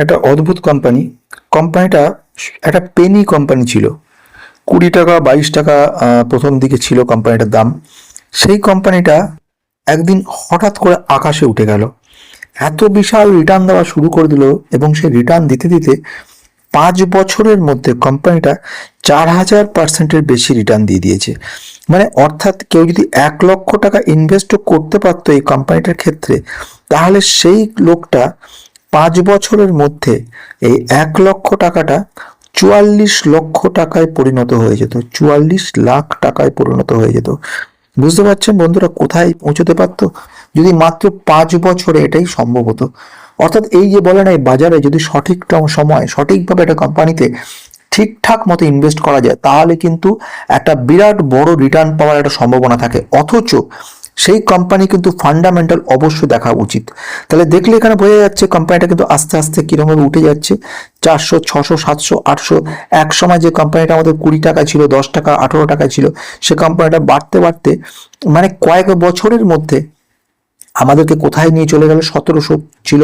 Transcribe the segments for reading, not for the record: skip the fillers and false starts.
একটা অদ্ভুত কোম্পানি। কোম্পানিটা একটা পেনি কোম্পানি ছিল। 20 টাকা 22 টাকা প্রথম দিকে ছিল কোম্পানিটার দাম। সেই কোম্পানিটা একদিন হঠাৎ করে আকাশে উঠে গেল, এত বিশাল রিটার্ন দেওয়া শুরু করে দিল, এবং সেই রিটার্ন দিতে দিতে 5 বছরের মধ্যে কোম্পানিটা 4000% বেশি রিটার্ন দিয়ে দিয়েছে। মানে অর্থাৎ কেউ যদি 1 লক্ষ টাকা ইনভেস্টও করতে পারতো এই কোম্পানিটার ক্ষেত্রে, তাহলে সেই লোকটা 5 বছরের মধ্যে এই 1 লক্ষ টাকাটা 44 লক্ষ টাকায় পরিণত হয়ে যেত, 44 লাখ টাকায় পরিণত হয়ে যেত। বুঝতে পারছেন বন্ধুরা কোথায় পৌঁছতে পারতো যদি মাত্র 5 বছরে এটাই সম্ভব হতো। অর্থাৎ এই যে বলে না, এই বাজারে যদি সঠিক সময় সঠিকভাবে একটা কোম্পানিতে ঠিকঠাক মতো ইনভেস্ট করা যায়, তাহলে কিন্তু একটা বিরাট বড় রিটার্ন পাওয়ার একটা সম্ভাবনা থাকে। অথচ সেই কোম্পানি কিন্তু ফান্ডামেন্টাল অবশ্যই দেখা উচিত। তাহলে দেখলে এখানে বোঝা যাচ্ছে কোম্পানিটা কিন্তু আস্তে আস্তে কিরকমভাবে উঠে যাচ্ছে। 400, 600, 700, 800, এক সময় যে কোম্পানিটা আমাদের 20 টাকা ছিল, 10 টাকা, 18 টাকা ছিল, সে কোম্পানিটা বাড়তে বাড়তে মানে কয়েক বছরের মধ্যে আমাদেরকে কোথায় নিয়ে চলে গেল। 1700 ছিল,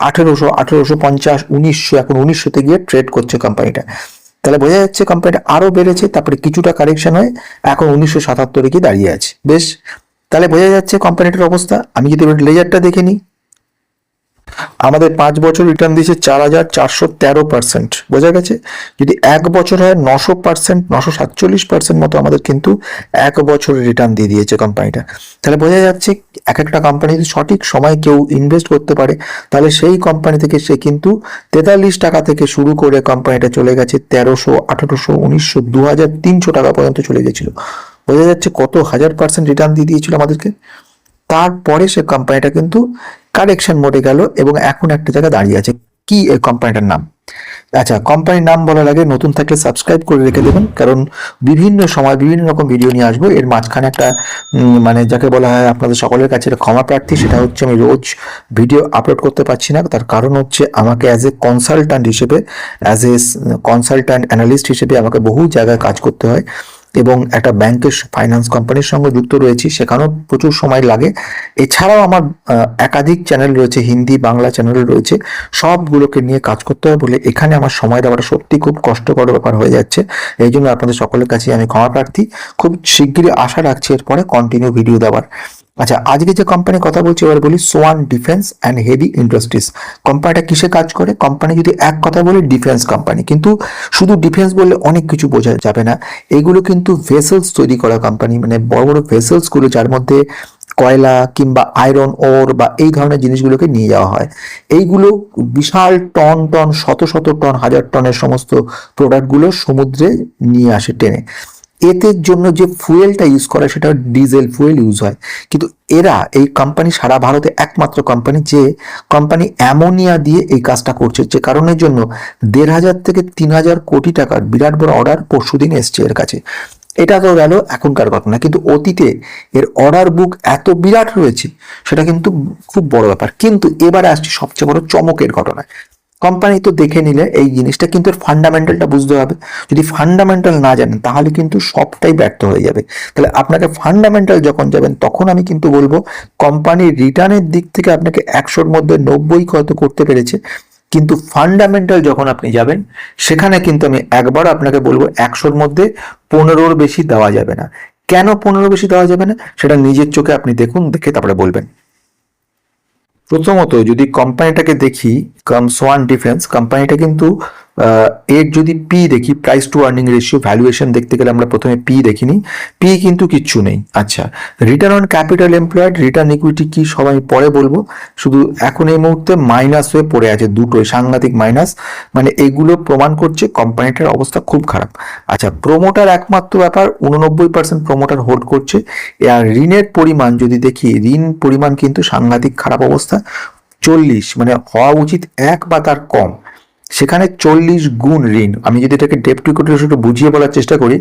1800, 1850, 1900, এখন 1900-তে গিয়ে ট্রেড করছে কোম্পানিটা। তাহলে বোঝা যাচ্ছে কোম্পানিটা আরো বেড়েছে, তারপরে কিছুটা কারেকশন হয়ে এখন 1977-এ গিয়ে দাঁড়িয়ে আছে। বেশ, তাহলে বোঝা যাচ্ছে কোম্পানিটার অবস্থা। আমি যদি লেজারটা দেখে নিই, আমাদের 5 বছর রিটার্ন দিয়েছে 4413%। বোঝা গেছে, যদি 1 বছর হয় 900%, 947% মতো আমাদের কিন্তু 1 বছরের রিটার্ন দিয়ে দিয়েছে কোম্পানিটা। তাহলে বোঝা যাচ্ছে এক একটা কোম্পানি যদি সঠিক সময় কেউ ইনভেস্ট করতে পারে, তাহলে সেই কোম্পানি থেকে সে কিন্তু 43 টাকা থেকে শুরু করে কোম্পানিটা চলে গেছে 1300, 1800, 1900, 2300 টাকা পর্যন্ত চলে গেছিল। বোঝা যাচ্ছে কত হাজার% রিটার্ন দিয়ে দিয়েছিল আমাদেরকে। তারপরে সে কোম্পানিটা কিন্তু কারেকশন মোডে গেল এবং এখন একটা জায়গায় দাঁড়িয়ে আছে। কি এই কোম্পানিটার নাম? আচ্ছা, কোম্পানির নাম বলার আগে নতুন থাকলে সাবস্ক্রাইব করে রেখে দেবেন, কারণ বিভিন্ন সময় বিভিন্ন রকম ভিডিও নিয়ে আসবো। এর মাঝখানে একটা মানে যাকে বলা হয় আপনাদের সকলের কাছে একটা ক্ষমা প্রার্থী, সেটা হচ্ছে আমি রোজ ভিডিও আপলোড করতে পারছি না। তার কারণ হচ্ছে আমাকে অ্যাজ এ কনসালট্যান্ট হিসেবে, অ্যাজ এ কনসালট্যান্ট অ্যানালিস্ট হিসেবে আমাকে বহু জায়গায় কাজ করতে হয়, এবং একটা ব্যাংকের ফাইন্যান্স কোম্পানির সঙ্গে যুক্ত রয়েছি, সেখানেও প্রচুর সময় লাগে। এছাড়াও আমার একাধিক চ্যানেল রয়েছে, হিন্দি বাংলা চ্যানেল রয়েছে, সবগুলোকে নিয়ে কাজ করতে হয় বলে এখানে আমার সময় দেওয়াটা সত্যি খুব কষ্টকর ব্যাপার হয়ে যাচ্ছে। এই জন্য আপনাদের সকলের কাছে আমি ক্ষমা প্রার্থী। খুব শিগগিরই আশা রাখছি এরপরে কন্টিনিউ ভিডিও দেওয়ার। আচ্ছা, আজকে যে কোম্পানির কথা বলছি এবার বলি Swan defence and heavy industries. কোম্পানিটা কিসে কাজ করে? কোম্পানি যদি এক কথা বলি ডিফেন্স কোম্পানি, কিন্তু শুধু ডিফেন্স বললে অনেক কিছু বোঝা যাবে না। এগুলো কিন্তু ভেসেলস তৈরি করা কোম্পানি, মানে বড় বড় ভেসেলস গুলো যার মধ্যে কয়লা কিংবা আয়রন ওর বা এই ধরনের জিনিসগুলোকে নিয়ে যাওয়া হয়। এইগুলো বিশাল টন টন, শত শত টন, হাজার টনের সমস্ত প্রোডাক্টগুলো সমুদ্রে নিয়ে আসে টেনে। এতে জন্য যে ফুয়েলটা ইউজ করে সেটা ডিজেল ফুয়েল ইউজ হয়। কিন্তু এরা এই কোম্পানি সারা ভারতে একমাত্র কোম্পানি যে কোম্পানি অ্যামোনিয়া দিয়ে এই কাজটা করছে, যে কারণের জন্য 1500 থেকে 3000 কোটি টাকার বিরাট বড় অর্ডার পরশুদিন এসছে এর কাছে। এটা তো গেল এখনকার ঘটনা, কিন্তু অতীতে এর অর্ডার বুক এত বিরাট রয়েছে, সেটা কিন্তু খুব বড় ব্যাপার। কিন্তু এবারে আসছি সবচেয়ে বড় চমকের ঘটনায়। কোম্পানি তো দেখে নিলে এই জিনিসটা, কিন্তু এর ফান্ডামেন্টালটা বুঝতে হবে। যদি ফান্ডামেন্টাল না জানেন তাহলে কিন্তু সবটাই ব্যর্থ হয়ে যাবে। তাহলে আপনাকে ফান্ডামেন্টাল যখন যাবেন, তখন আমি কিন্তু বলবো কোম্পানির রিটার্নের দিক থেকে আপনাকে 100-র মধ্যে 90 হয়তো করতে পেরেছে, কিন্তু ফান্ডামেন্টাল যখন আপনি যাবেন, সেখানে কিন্তু আমি একবার আপনাকে বলবো 100-র মধ্যে 15-র বেশি দেওয়া যাবে না। কেন 15 বেশি দেওয়া যাবে না সেটা নিজের চোখে আপনি দেখুন, দেখে তারপরে বলবেন। প্রথমত যদি কোম্পানিটাকে দেখি, সোয়ান ডিফেন্স কোম্পানিটা কিন্তু এর যদি পি দেখি, price two earning ratio, valuation দেখতে গেলে আমরা প্রথমে পি দেখিনি। পি কিন্তু কিচ্ছু নেই। আচ্ছা, return on capital employed, return equity কি সবাই পরে বলবো, শুধু এখন এই মুহূর্তে মাইনাস হয়ে পড়ে আছে, দুটোই সাংঘাতিক মাইনাস। মানে এগুলো প্রমাণ করছে কোম্পানিটার অবস্থা খুব খারাপ। আচ্ছা, প্রোমোটার একমাত্র ব্যাপার, 89% প্রোমোটার হোল্ড করছে। আর ঋণের পরিমাণ যদি দেখি, ঋণ পরিমাণ কিন্তু সাংঘাতিক খারাপ অবস্থা। 40, মানে হওয়া উচিত 1 বা তার কম, সেখানে 40 গুণ ঋণ। আমি যদি এটাকে ডেপ্ট টু ইকুইটি রেশিও বুঝিয়ে বলার চেষ্টা করি,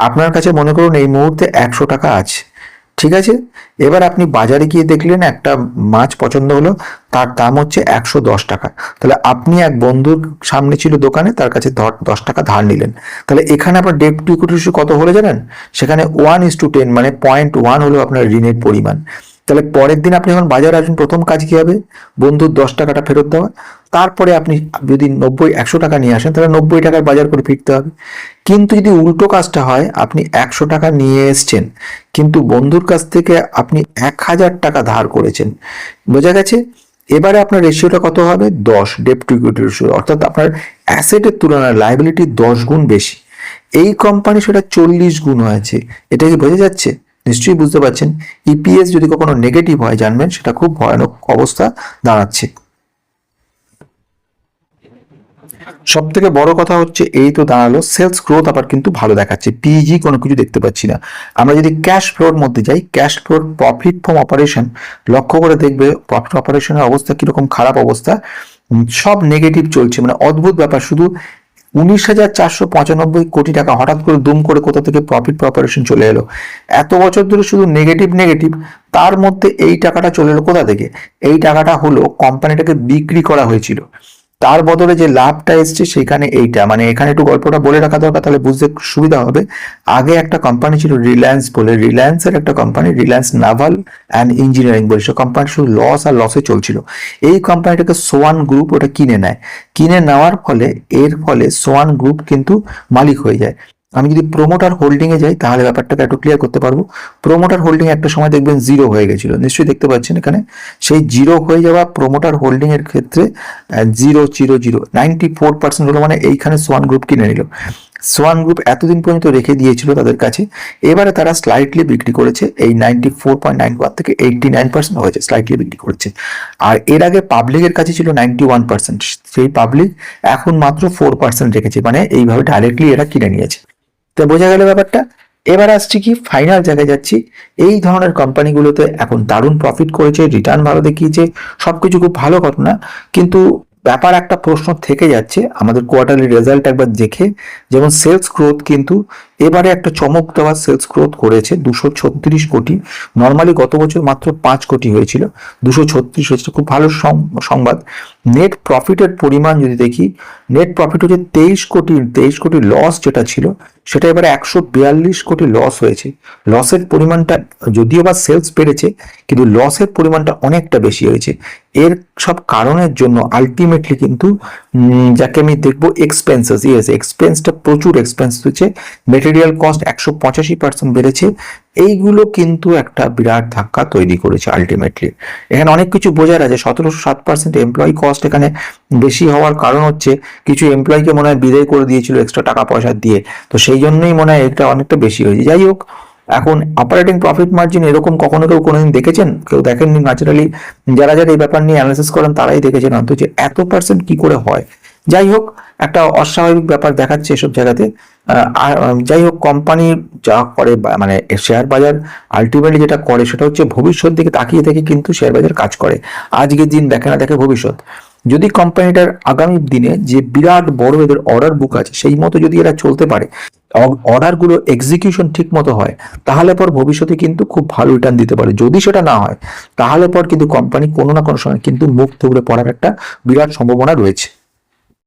আপনার কাছে মনে করুন এই মুহূর্তে 100 টাকা আছে, ঠিক আছে? এবার আপনি বাজারে গিয়ে দেখলেন একটা মাছ পছন্দ হলো, তার দাম হচ্ছে 110 টাকা। তাহলে আপনি এক বন্ধুর সামনে ছিল দোকানে, তার কাছে 10 টাকা ধার নিলেন। তাহলে এখানে আপনার ডেপ্ট টু ইকুইটি রেশিও কত হলো জানেন? সেখানে 1:10, মানে 0.1 হলো আপনার ঋণের পরিমাণ। তাহলে পরের দিন আপনি যখন বাজারে আসবেন, প্রথম কাজ কি হবে? বন্ধুর 10 টাকাটা ফেরত দেওয়া। তারপরে আপনি যদি 100 টাকা নিয়ে আসেন, তাহলে 90 টাকার বাজার করে ফিরতে হবে। কিন্তু যদি উল্টো কাজটা হয়, আপনি 100 টাকা নিয়ে এসছেন, কিন্তু বন্ধুর কাছ থেকে আপনি 1000 টাকা ধার করেছেন, বোঝা গেছে? এবারে আপনার রেশিওটা কত হবে? 10, ডেট টু ইকুইটি রেশিও, অর্থাৎ আপনার অ্যাসেটের তুলনায় লাইবিলিটি 10 গুণ বেশি। এই কোম্পানি সেটা 40 গুণ হয়েছে। এটা কি বোঝা যাচ্ছে? নিশ্চয়ই বুঝতে পারছেন। ইপিএস যদি কখনো নেগেটিভ হয়, জানবেন সেটা খুব ভয়ানক অবস্থা দাঁড়াচ্ছে। সব থেকে বড় কথা হচ্ছে, এই তো দাঁড়ালো সেলস গ্রোথ আবার কিন্তু ভালো দেখাচ্ছে, পিজি কোনো কিছু দেখতে পাচ্ছি না। আমরা যদি ক্যাশ ফ্লোর মধ্যে যাই, cash floor profit from operation লক্ষ্য করে দেখবে, প্রফিট অপারেশনের অবস্থা কিরকম খারাপ অবস্থা। সব নেগেটিভ চলছে, মানে অদ্ভুত ব্যাপার। শুধু 19,495 কোটি টাকা হঠাৎ করে দুম করে কোথা থেকে প্রফিট অপারেশন চলে এলো? এত বছর ধরে শুধু নেগেটিভ নেগেটিভ, তার মধ্যে এই টাকাটা চলে এলো কোথা থেকে? এই টাকাটা হলো কোম্পানিটাকে বিক্রি করা হয়েছিল, তার বদলে যে লাভটা এসছে সেখানে এইটা, মানে এখানে একটু গল্পটা বলে রাখা দরকার, তাহলে বুঝতে সুবিধা হবে। আগে একটা কোম্পানি ছিল রিলায়েন্স বলে, রিলায়েন্সের একটা company, Reliance naval and engineering বলে, সে কোম্পানি শুধু লস আর লসে চলছিল। এই কোম্পানিটাকে সোয়ান গ্রুপ ওটা কিনে নেয়। কিনে নেওয়ার ফলে এর ফলে সোয়ান গ্রুপ কিন্তু মালিক হয়ে যায়। আমি যদি প্রোমোটার হোল্ডিং এ যাই, তাহলে ব্যাপারটাকে একটু ক্লিয়ার করতে পারবো। প্রোমোটার হোল্ডিং একটা সময় দেখবেন জিরো হয়ে গেছিল, নিশ্চয়ই দেখতে পাচ্ছেন এখানে। সেই জিরো হয়ে যাওয়া প্রোমোটার হোল্ডিং এর ক্ষেত্রে 0.094% হলো, মানে এইখানে সোয়ান গ্রুপ কিনে নিল। সোয়ান গ্রুপ এতদিন পর্যন্ত রেখে দিয়েছিল তাদের কাছে, এবারে তারা স্লাইটলি বিক্রি করেছে, এই 94.91 থেকে 89% হয়েছে, স্লাইটলি বিক্রি করেছে। আর এর আগে পাবলিকের কাছে ছিল 91%, সেই পাবলিক এখন মাত্র 4% রেখেছে, মানে এইভাবে ডাইরেক্টলি এরা কিনে নিয়েছে। তো বোঝা গেল ব্যাপারটা। এবার আসছি কি, ফাইনাল জায়গায় যাচ্ছি। এই ধরনের কোম্পানিগুলোতে এখন দারুণ প্রফিট করেছে, রিটার্ন ভালো দেখিয়েছে, সবকিছু খুব ভালো ঘটনা। কিন্তু ব্যাপার একটা প্রশ্ন থেকে যাচ্ছে, আমাদের কোয়ার্টারলি রেজাল্ট একবার দেখে, যেমন সেলস গ্রোথ কিন্তু এবারে একটা চমক দেওয়া সেলস গ্রোথ করেছে, 236 কোটি। নর্মালি গত বছর মাত্র 5 কোটি হয়েছিল, 236 হয়েছে, খুব ভালো সংবাদ। নেট প্রফিটের পরিমাণ যদি দেখি, নেট প্রফিট হচ্ছে 23 কোটি লস যেটা ছিল, সেটা এবারে 142 কোটি লস হয়েছে। লসের পরিমাণটা, যদিও বা সেলস বেড়েছে, কিন্তু লসের পরিমাণটা অনেকটা বেশি হয়েছে। এর সব কারণের জন্য আলটিমেটলি কিন্তু যাকে আমি দেখবো এক্সপেন্সেস, ইয়েস এক্সপেন্সটা প্রচুর এক্সপেন্স হচ্ছে, মেটেরিয়াল কস্ট 185% বেড়েছে। এইগুলো কিন্তু একটা বিরাট ধাক্কা তৈরি করেছে আলটিমেটলি। এখানে অনেক কিছু বোঝার আছে। 17.7% এমপ্লয়ি কস্ট এখানে বেশি হওয়ার কারণ হচ্ছে, কিছু এমপ্লয়িকে মনে হয় বিদায় করে দিয়েছিল এক্সট্রা টাকা পয়সা দিয়ে, তো সেই জন্যই মনে হয় এটা অনেকটা বেশি হয়েছে। যাই হোক, এখন অপারেটিং প্রফিট মার্জিন এরকম কখনো কেউ কোনোদিন দেখেছেন? কেউ দেখেননি ন্যাচারালি। যারা যারা এই ব্যাপার নিয়ে অ্যানালিসিস করেন তারাই দেখেছেন অন্তত যে এত পার্সেন্ট কি করে হয়। যাই হোক, একটা অস্বাভাবিক ব্যাপার দেখাচ্ছে এসব জায়গাতে। আর যাই হোক, কোম্পানি যা করে মানে শেয়ার বাজার আলটিমেটলি যেটা করে সেটা হচ্ছে ভবিষ্যৎ দিকে তাকিয়ে থেকে কিন্তু শেয়ার বাজার কাজ করে, আজকের দিন দেখে না দেখে ভবিষ্যৎ। যদি কোম্পানিটার আগামী দিনে যে বিরাট বড় এদের অর্ডার বুক আছে, সেই মতো যদি এরা চলতে পারে, অর্ডারগুলো এক্সিকিউশন ঠিক মতো হয়, তাহলে পর ভবিষ্যতে কিন্তু খুব ভালো রিটার্ন দিতে পারে। যদি সেটা না হয়, তাহলে পর কিন্তু কোম্পানি কোনো না কোনো সময় কিন্তু মুখ থুবড়ে পড়ার একটা বিরাট সম্ভাবনা রয়েছে।